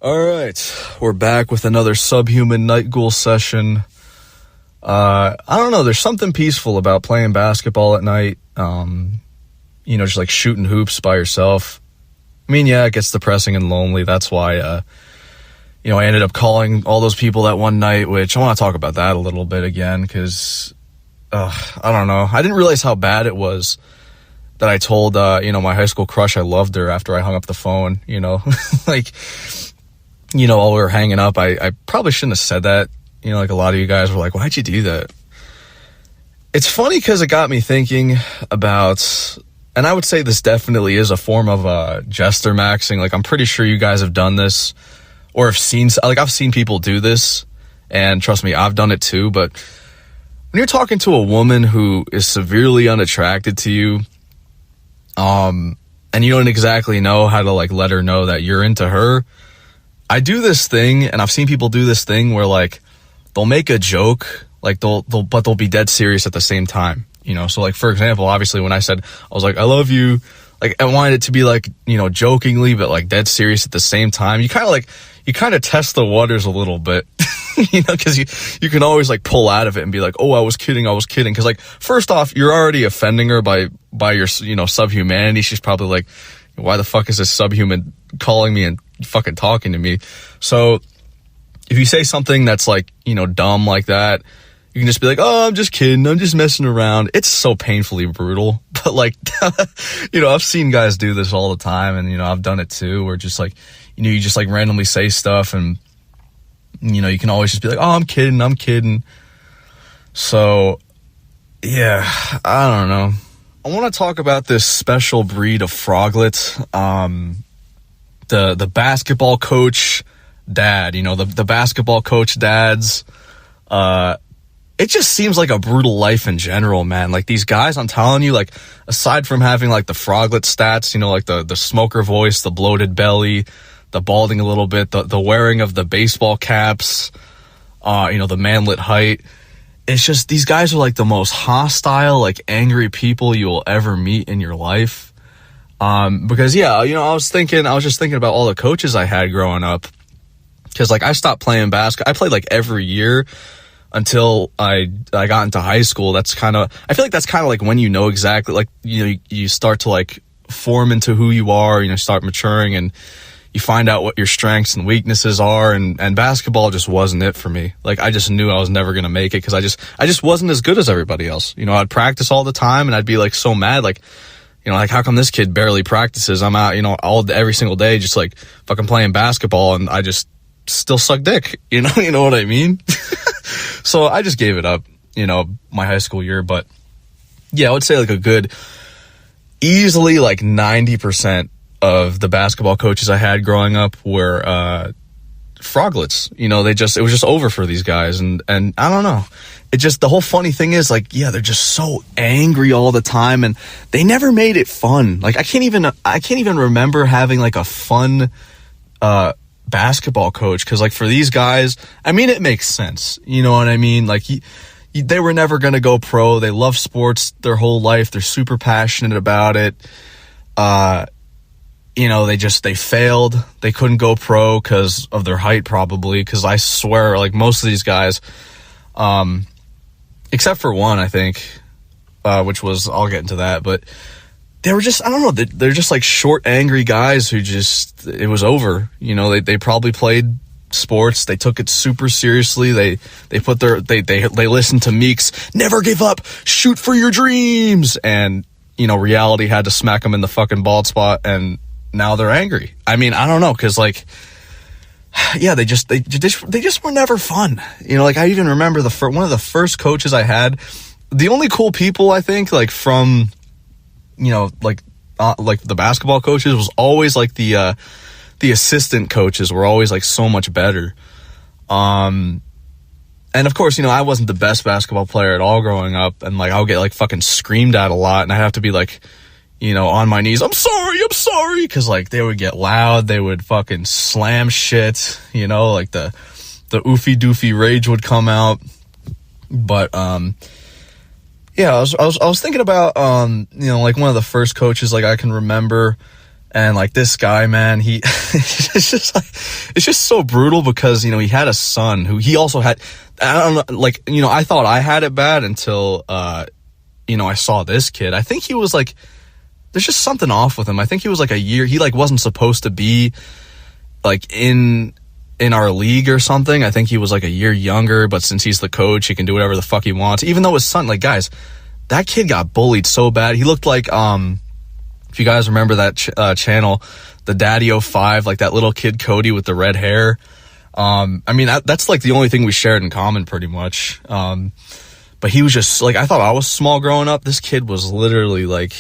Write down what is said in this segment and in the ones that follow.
All right, we're back with another Subhuman Night Ghoul session. I don't know, there's something peaceful about playing basketball at night, just like shooting hoops by yourself. I mean, yeah, it gets depressing and lonely. That's why, I ended up calling all those people that one night, which I want to talk about that a little bit again, because, I don't know. I didn't realize how bad it was that I told, my high school crush I loved her after I hung up the phone, while we were hanging up. I probably shouldn't have said that. Like a lot of you guys were like, why'd you do that? It's funny because it got me thinking about, and I would say this definitely is a form of jester maxing. Like, I'm pretty sure you guys have done this or have seen, I've seen people do this, and trust me, I've done it too. But when you're talking to a woman who is severely unattracted to you, and you don't exactly know how to like let her know that you're into her, I do this thing, and I've seen people do this thing where like they'll make a joke, like but they'll be dead serious at the same time. So like, for example, obviously when I said, I was like, I love you, like I wanted it to be like, jokingly, but like dead serious at the same time. You kind of test the waters a little bit, because you can always like pull out of it and be like, oh, I was kidding. Cause like, first off, you're already offending her by your, subhumanity. She's probably like, why the fuck is this subhuman calling me and fucking talking to me? So if you say something that's like, dumb like that, you can just be like, oh, I'm just kidding, I'm just messing around. It's so painfully brutal. But like, I've seen guys do this all the time, and, I've done it too, where just like, you just like randomly say stuff, and, you can always just be like, oh, I'm kidding. So, yeah, I don't know. I want to talk about this special breed of Froglet, the basketball coach dad, the basketball coach dads. It just seems like a brutal life in general, man. Like these guys, I'm telling you, like aside from having like the Froglet stats, like the smoker voice, the bloated belly, the balding a little bit, the wearing of the baseball caps, the manlet height. It's just, these guys are like the most hostile, like angry people you will ever meet in your life. Because yeah, I was just thinking about all the coaches I had growing up. Cause like I stopped playing basketball. I played like every year until I got into high school. I feel like that's kind of like when exactly, like, you start to like form into who you are, start maturing, and you find out what your strengths and weaknesses are, and basketball just wasn't it for me. Like, I just knew I was never going to make it, because I just wasn't as good as everybody else. I'd practice all the time, and I'd be like so mad, like, like, how come this kid barely practices? I'm out, every single day, just like fucking playing basketball, and I just still suck dick, you know what I mean? So I just gave it up, my high school year. But yeah, I would say like a good, easily like 90% of the basketball coaches I had growing up were Froglets. It was just over for these guys, and I don't know. It just, the whole funny thing is like, yeah, they're just so angry all the time, and they never made it fun. Like I can't even remember having like a fun basketball coach, because like for these guys, I mean, it makes sense, you know what I mean? Like they were never gonna go pro. They love sports their whole life. They're super passionate about it. They failed. They couldn't go pro because of their height, probably, because I swear, like most of these guys, except for one, I think, which was, I'll get into that, but they were just, I don't know, they're just like short, angry guys who just, it was over. They probably played sports. They took it super seriously. They listened to Meek's "Never Give Up, Shoot for Your Dreams," and, reality had to smack them in the fucking bald spot, and now they're angry. I mean, I don't know, because like, yeah, they just were never fun. Like I even remember one of the first coaches I had, the only cool people I think, like from, like the basketball coaches, was always like the assistant coaches were always like so much better. And of course, I wasn't the best basketball player at all growing up, and like I'll get like fucking screamed at a lot, and I have to be like, on my knees, I'm sorry, because like they would get loud, they would fucking slam shit, like the oofy doofy rage would come out. But yeah, I was thinking about like one of the first coaches like I can remember, And like this guy, man, it's just so brutal because, you know, he had a son who he also had, I don't know, like, you know, I thought I had it bad until, you know, I saw this kid. I think he was like, there's just something off with him. I think he was like a year, he like wasn't supposed to be like in our league or something. I think he was like a year younger, but since he's the coach, he can do whatever the fuck he wants. Even though his son, like, guys, that kid got bullied so bad. He looked like, if you guys remember that channel, the Daddy 05, like that little kid Cody with the red hair. I mean, that's like the only thing we shared in common pretty much. But he was just like, I thought I was small growing up. This kid was literally like,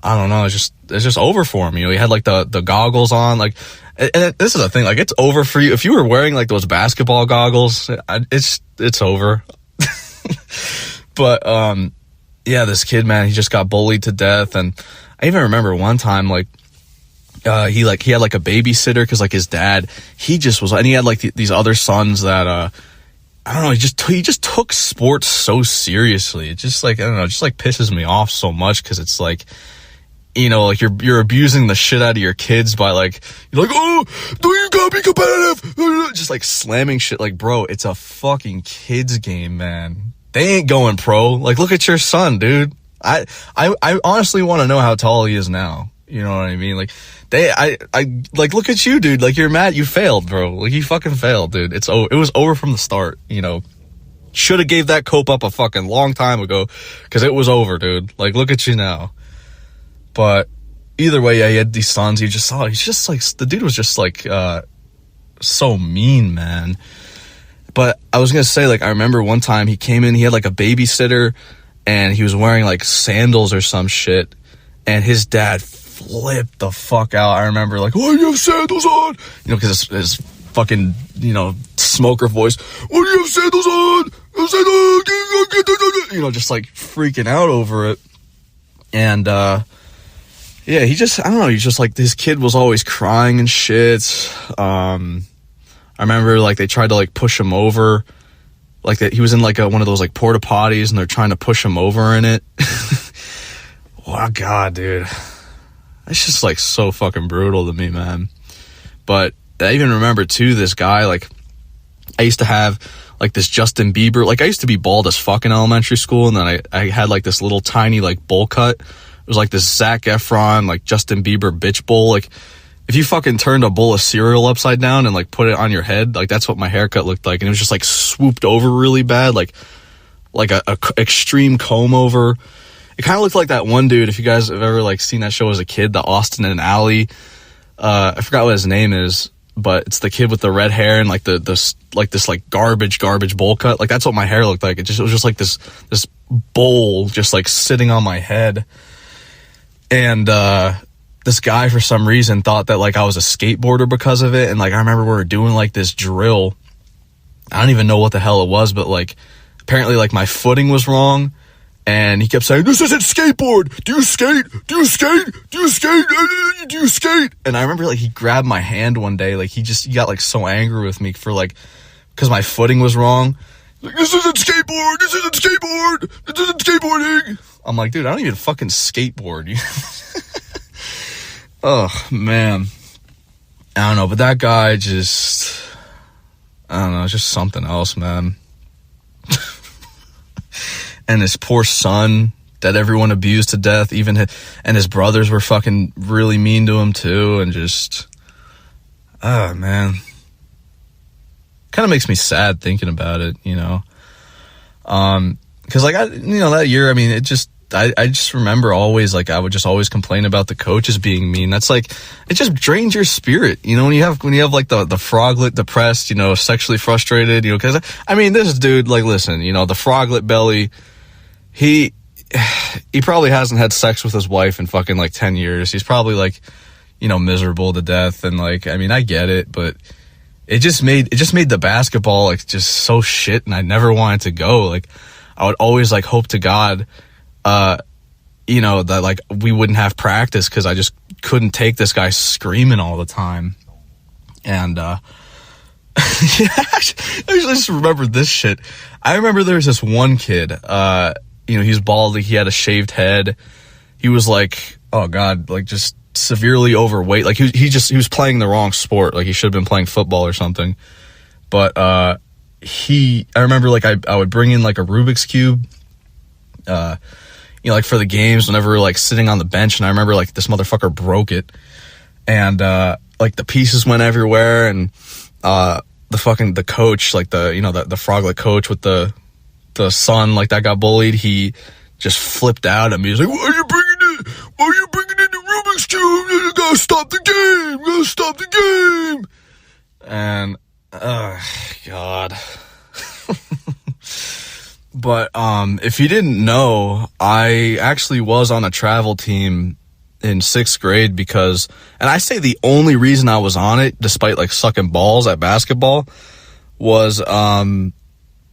I don't know, it's just over for him. You know, he had like the goggles on, like, and this is the thing, like, it's over for you. If you were wearing like those basketball goggles, it's over. But, yeah, this kid, man, he just got bullied to death. And I even remember one time, like, he had like a babysitter because like his dad, he just was, and he had like these other sons that, I don't know, he just took sports so seriously. It just like, I don't know, it just like pisses me off so much because it's like, you know, like you're abusing the shit out of your kids by like, you're like, oh, you gotta be competitive, just like slamming shit. Like, bro, it's a fucking kids game, man. They ain't going pro. Like, look at your son, dude. I honestly want to know how tall he is now. You know what I mean? Like, I like, look at you, dude. Like, you're mad. You failed, bro. Like, you fucking failed, dude. It was over from the start, you know. Should have gave that cope up a fucking long time ago because it was over, dude. Like, look at you now. But either way, yeah, he had these sons. He's just like, the dude was just like, so mean, man. But I was going to say, like, I remember one time he came in, he had like a babysitter and he was wearing like sandals or some shit. And his dad flipped the fuck out. I remember like, why do you have sandals on? You know, because his fucking, you know, smoker voice. Why do you have sandals on? You know, just like freaking out over it. And, yeah, I don't know, he's just like, this kid was always crying and shit. I remember like they tried to like push him over, like that he was in like one of those like porta potties and they're trying to push him over in it. Oh God, dude, it's just like so fucking brutal to me, man. But I even remember too, this guy, like, I used to have like this Justin Bieber, like I used to be bald as fuck in elementary school, and then I had like this little tiny like bowl cut. It was like this Zac Efron, like Justin Bieber bitch bowl. Like, if you fucking turned a bowl of cereal upside down and like put it on your head, like that's what my haircut looked like. And it was just like swooped over really bad, like a extreme comb over. It kind of looked like that one dude, if you guys have ever like seen that show as a kid, the Austin and Ally. I forgot what his name is, but it's the kid with the red hair and like this garbage bowl cut. Like, that's what my hair looked like. It was just like this bowl just like sitting on my head. And this guy, for some reason, thought that like I was a skateboarder because of it. And like, I remember we were doing like this drill. I don't even know what the hell it was, but like, apparently like my footing was wrong. And he kept saying, this isn't skateboard. Do you skate? Do you skate? Do you skate? Do you skate? And I remember like he grabbed my hand one day. Like he got like so angry with me for like, because my footing was wrong. Like, this isn't skateboard. This isn't skateboard. This isn't skateboarding. I'm like, dude, I don't even fucking skateboard. Oh, man. I don't know, but that guy just, I don't know, just something else, man. And his poor son that everyone abused to death, and his brothers were fucking really mean to him too, and just, oh, man. Kind of makes me sad thinking about it, you know. Because like that year, I mean, it just, I just remember always, like, I would just always complain about the coaches being mean. That's like, it just drains your spirit, you know, when you have like the Froglet depressed, you know, sexually frustrated, you know, because I mean, this dude, like, listen, you know, the Froglet belly, he probably hasn't had sex with his wife in fucking like 10 years. He's probably like, you know, miserable to death. And like, I mean, I get it, but it just made the basketball like just so shit. And I never wanted to go. Like, I would always like hope to God, you know, that like we wouldn't have practice because I just couldn't take this guy screaming all the time. And yeah, I just remembered this shit. I remember there was this one kid, you know, he's bald, he had a shaved head. He was like, oh God, like just severely overweight. Like he was playing the wrong sport. Like he should have been playing football or something. But I remember like I would bring in like a Rubik's Cube, like for the games whenever we were like sitting on the bench, and I remember like this motherfucker broke it, and like the pieces went everywhere, and the coach, like the Froglet coach with the son, like that got bullied, he just flipped out at me. He's like, why are you bringing in the Rubik's Cube? You gotta stop the game. And God. But if you didn't know, I actually was on a travel team in 6th grade because, and I say the only reason I was on it, despite like sucking balls at basketball, was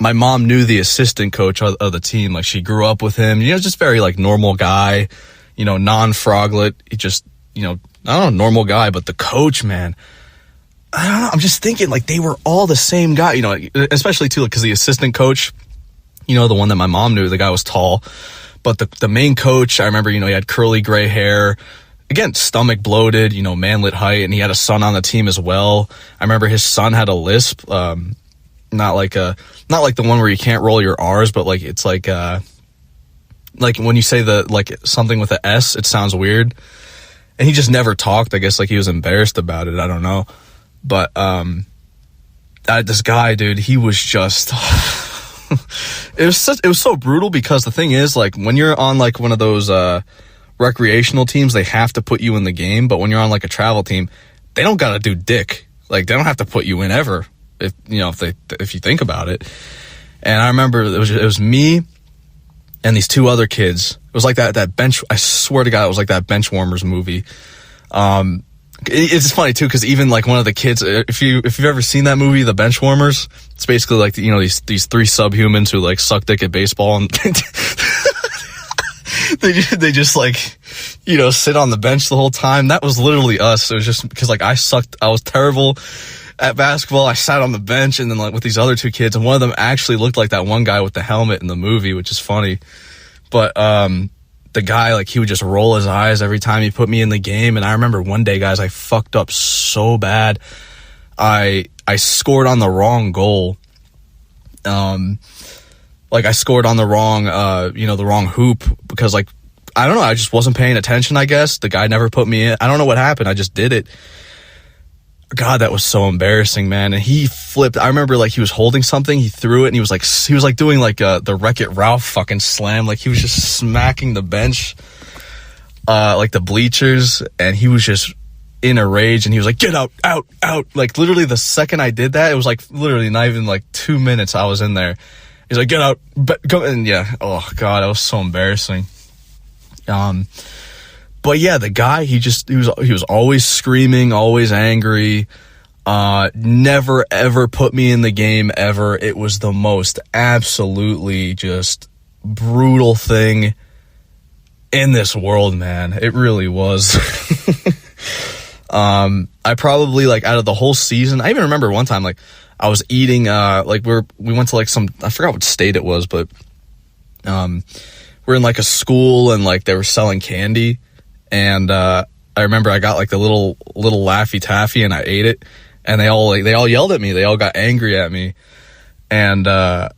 my mom knew the assistant coach of the team. Like she grew up with him, just very like normal guy, non-Froglet. He just, I don't know, normal guy. But the coach, man, I don't know. I'm just thinking like they were all the same guy, especially too, because the assistant coach, the one that my mom knew, the guy was tall. But the main coach, I remember, he had curly gray hair, again, stomach bloated, manlet height, and he had a son on the team as well. I remember his son had a lisp, not like the one where you can't roll your R's, but like it's like when you say something with an S, it sounds weird. And he just never talked. I guess like he was embarrassed about it. I don't know. But this guy, dude, he was just it was so brutal, because the thing is, like, when you're on like one of those recreational teams, they have to put you in the game. But when you're on like a travel team, they don't gotta do dick. Like, they don't have to put you in ever, if you think about it. And I remember it was me and these two other kids. It was like that bench. I swear to God, it was like that Benchwarmers movie. It's funny too, because even like one of the kids, if you've ever seen that movie, The Benchwarmers, it's basically like these three subhumans who like suck dick at baseball, and they just like sit on the bench the whole time. That was literally us. It was just because like I was terrible at basketball. I sat on the bench, and then like with these other two kids, and one of them actually looked like that one guy with the helmet in the movie, which is funny. But the guy, like, he would just roll his eyes every time he put me in the game. And I remember one day, guys, I fucked up so bad. I scored on the wrong goal. Like, I scored on the wrong, the wrong hoop, because, like, I don't know, I just wasn't paying attention, I guess. The guy never put me in. I don't know what happened. I just did it. God, that was so embarrassing, man. And he flipped. I remember, like, he was holding something, he threw it, and he was like doing like the Wreck-It Ralph fucking slam. Like, he was just smacking the bench, like the bleachers, and he was just in a rage, and he was like, get out. Like, literally the second I did that, it was like literally not even like 2 minutes I was in there. He's like, get out, go. And yeah, oh God, that was so embarrassing. But yeah, the guy, he was always screaming, always angry, never ever put me in the game ever. It was the most absolutely just brutal thing in this world, man. It really was. I probably, like, out of the whole season, I even remember one time, like, I was eating, like, we went to like I forgot what state it was, but we're in like a school, and like they were selling candy. And I remember I got like the little Laffy Taffy, and I ate it, and they all yelled at me. They all got angry at me, and I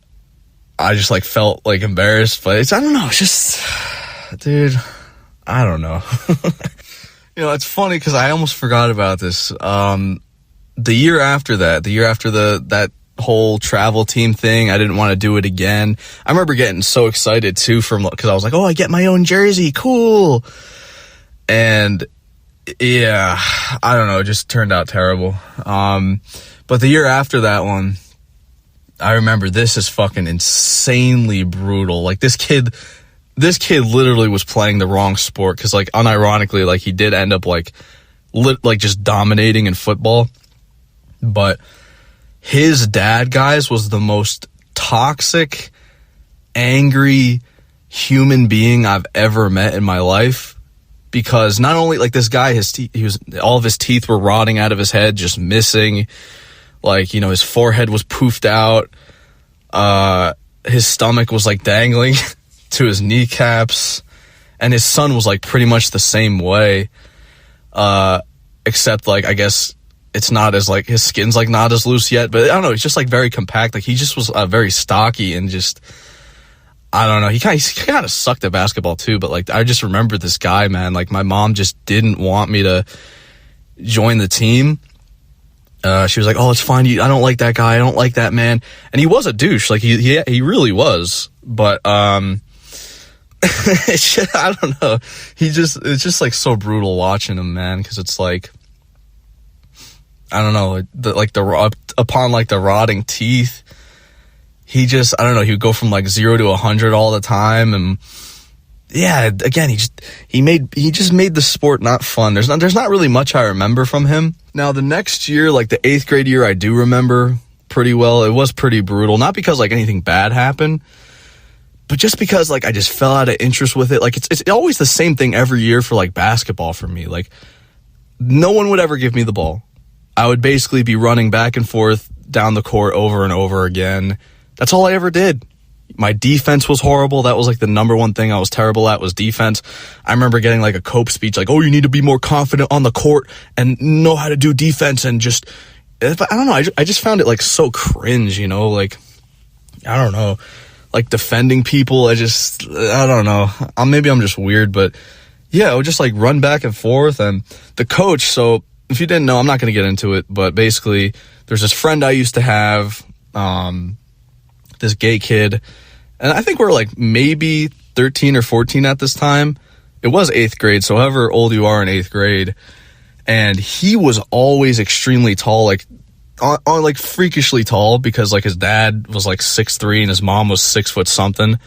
just like felt like embarrassed. But I don't know. It's just, dude, I don't know. It's funny because I almost forgot about this. The year after that whole travel team thing, I didn't want to do it again. I remember getting so excited too because I was like, oh, I get my own jersey, cool. And yeah, I don't know, it just turned out terrible. But the year after that one, I remember, this is fucking insanely brutal. Like, this kid literally was playing the wrong sport, because like unironically, like, he did end up like just dominating in football. But his dad, guys, was the most toxic, angry human being I've ever met in my life. Because not only, like, this guy, all of his teeth were rotting out of his head, just missing. Like, his forehead was poofed out. His stomach was like dangling to his kneecaps. And his son was like pretty much the same way. except like, I guess it's not as like, his skin's like not as loose yet, but I don't know, he's just like very compact. Like he just was very stocky and just, I don't know, he kind of sucked at basketball too, but like I just remember this guy, man. Like my mom just didn't want me to join the team. She was like, "Oh, it's fine. I don't like that guy. I don't like that man." And he was a douche. Like he really was. But I don't know. It's just like so brutal watching him, man. Because it's like, I don't know, upon like the rotting teeth, he just, I don't know. He would go from like 0 to 100 all the time, and yeah, again, he just made the sport not fun. There's not really much I remember from him. Now the next year, like the 8th grade year, I do remember pretty well. It was pretty brutal, not because like anything bad happened, but just because like I just fell out of interest with it. Like it's always the same thing every year for like basketball for me. Like no one would ever give me the ball. I would basically be running back and forth down the court over and over again. That's all I ever did. My defense was horrible. That was like the number one thing I was terrible at, was defense. I remember getting like a Cope speech like, "Oh, you need to be more confident on the court and know how to do defense." And just, I don't know. I just found it like so cringe, you know, like, I don't know, like defending people. I don't know. Maybe I'm just weird, but yeah, I would just like run back and forth. And the coach, so if you didn't know, I'm not going to get into it, but basically there's this friend I used to have, this gay kid, and I think we're like maybe 13 or 14 at this time. It was 8th grade, so however old you are in 8th grade. And he was always extremely tall, like on like freakishly tall, because like his dad was like 6'3" and his mom was 6 foot something.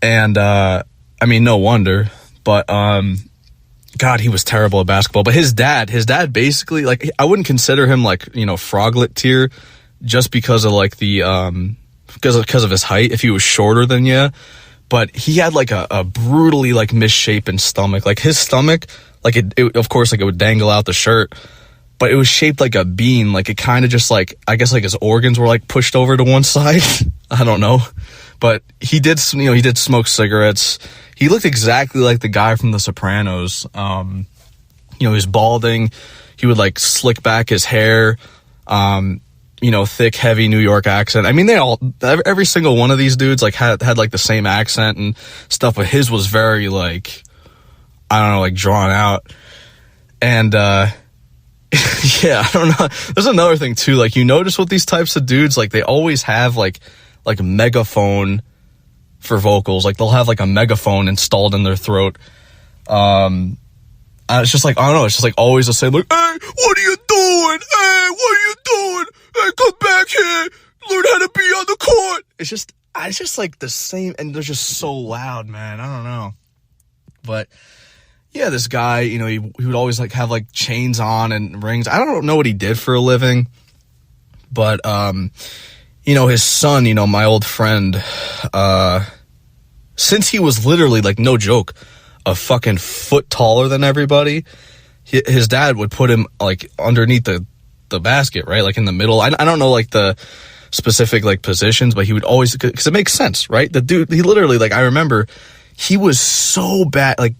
And I mean, no wonder, but God, he was terrible at basketball. But his dad basically, like, I wouldn't consider him like, you know, Froglet tier, just because of like the because of his height, if he was shorter than you. But he had like a brutally like misshapen stomach. Like his stomach, like it of course, like it would dangle out the shirt, but it was shaped like a bean. Like it kind of just like, I guess like his organs were like pushed over to one side. I don't know. But he did smoke cigarettes. He looked exactly like the guy from The Sopranos. You know, he was balding. He would like slick back his hair. You know, thick, heavy New York accent. I mean, every single one of these dudes like had like the same accent and stuff, but his was very like, I don't know, like drawn out. And yeah, I don't know. There's another thing too. Like you notice with these types of dudes, like they always have like a megaphone for vocals. Like they'll have like a megaphone installed in their throat. It's just like, I don't know, it's just like always the same, like, "Hey, what are you doing? Hey, what are you doing? Hey, come back here. Learn how to be on the court." It's just like the same, and they're just so loud, man. I don't know. But yeah, this guy, you know, he would always like have like chains on and rings. I don't know what he did for a living, but you know, his son, you know, my old friend, since he was literally like, no joke, a fucking foot taller than everybody, his dad would put him like underneath the basket, right? Like in the middle. I don't know like the specific like positions, but he would always, because it makes sense, right? The dude, he literally, like, I remember he was so bad. Like,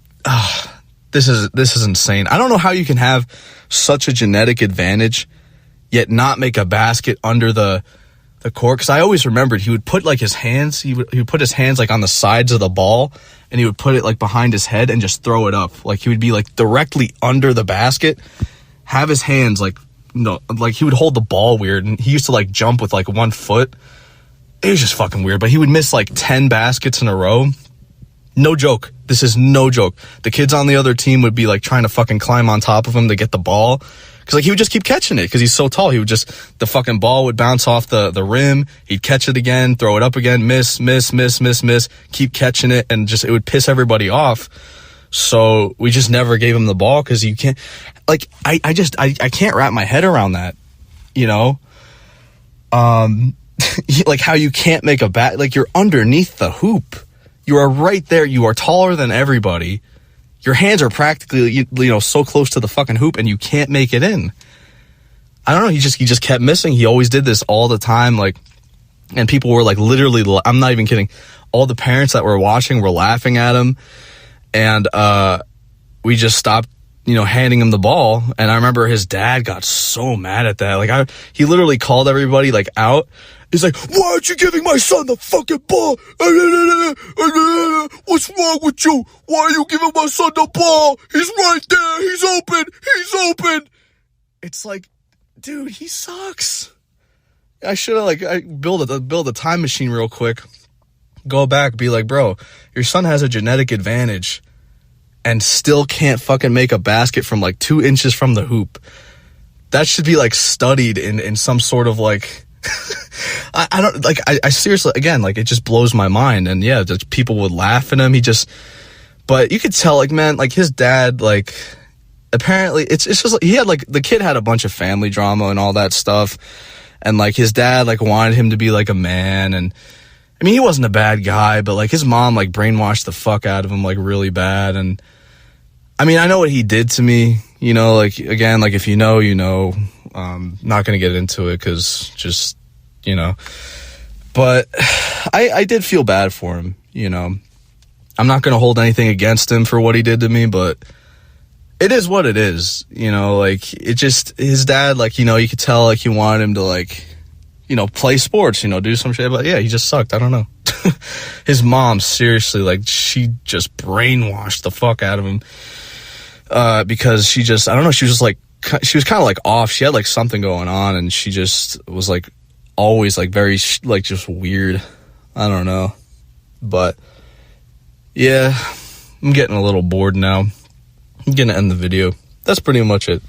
this is insane. I don't know how you can have such a genetic advantage yet not make a basket under the court. Because I always remembered he would put like his hands, he would put his hands like on the sides of the ball, and he would put it like behind his head and just throw it up. Like he would be like directly under the basket, have his hands like, no, like he would hold the ball weird, and he used to like jump with like 1 foot. It was just fucking weird. But he would miss like 10 baskets in a row. No joke. This is no joke. The kids on the other team would be like trying to fucking climb on top of him to get the ball. Cause like he would just keep catching it, cause he's so tall. He would just, the fucking ball would bounce off the rim. He'd catch it again, throw it up again, miss, keep catching it. And just, it would piss everybody off. So we just never gave him the ball, cause you can't, like, I can't wrap my head around that, you know? Like how you can't make a bat, like you're underneath the hoop. You are right there. You are taller than everybody. Your hands are practically, you know, so close to the fucking hoop, and you can't make it in. I don't know. He just kept missing. He always did this all the time. Like, and people were like, literally, I'm not even kidding. All the parents that were watching were laughing at him. And, we just stopped handing him the ball. And I remember his dad got so mad at that. Like, he literally called everybody, like, out. He's like, why aren't you giving my son the fucking ball? What's wrong with you? Why are you giving my son the ball? He's right there. He's open. He's open. It's like, dude, he sucks. I should have, like, build a time machine real quick. Go back, be like, bro, your son has a genetic advantage and still can't fucking make a basket from, like, 2 inches from the hoop. That should be, like, studied in some sort of, like... I don't, like, I seriously, again, like, it just blows my mind. And yeah, just people would laugh at him. But you could tell, like, man, like, his dad, like, apparently it's just like, he had, like, the kid had a bunch of family drama and all that stuff. And, like, his dad, like, wanted him to be, like, a man. And I mean, he wasn't a bad guy, but, like, his mom, like, brainwashed the fuck out of him, like, really bad. And I mean, I know what he did to me, like, again, like, if you know, not gonna get into it because just, but I did feel bad for him. I'm not gonna hold anything against him for what he did to me, but it is what it is. Like, it just, his dad, like, you could tell, like, he wanted him to, like, play sports, do some shit, but yeah, he just sucked. I don't know. His mom, seriously, like, she just brainwashed the fuck out of him because she just, I don't know, she was just like, she was kind of like off. She had like something going on, and she just was like always like very like just weird. I don't know, but yeah, I'm getting a little bored now. I'm gonna end the video. That's pretty much it.